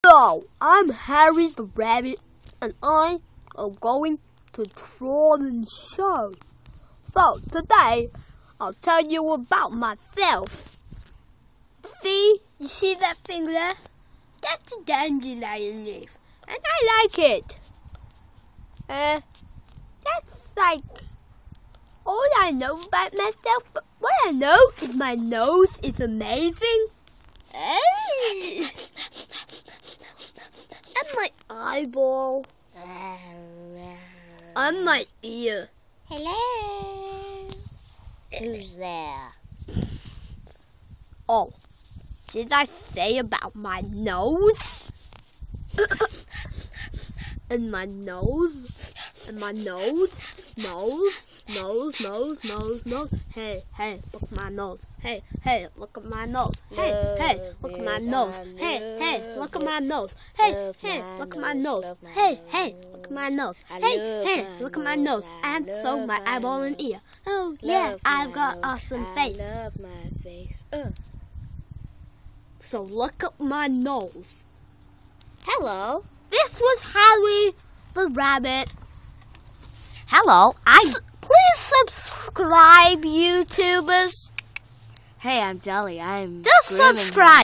Hello, I'm Harry the Rabbit, and I am going to draw and show. So today, I'll tell you about myself. You see that thing there? That's a dandelion leaf, and I like it. That's like all I know about myself, but what I know is my nose is amazing. And my eyeball. And my ear. Hello. Who's there? Oh, did I say about my nose? And my nose. And my nose. Nose. Hey, look at my nose. Hey, look at my nose. Hey, look at my nose. Hey, look at my nose. Hey, look at my nose. Hey, look at my nose. Hey, look at my nose. And so my eyeball and ear. Oh yeah, I've got awesome face. I love my face. So look at my nose. Hello. This was Harry the Rabbit. Hello. Please subscribe, YouTubers. Hey, I'm Dolly. I'm Just Grim and subscribe.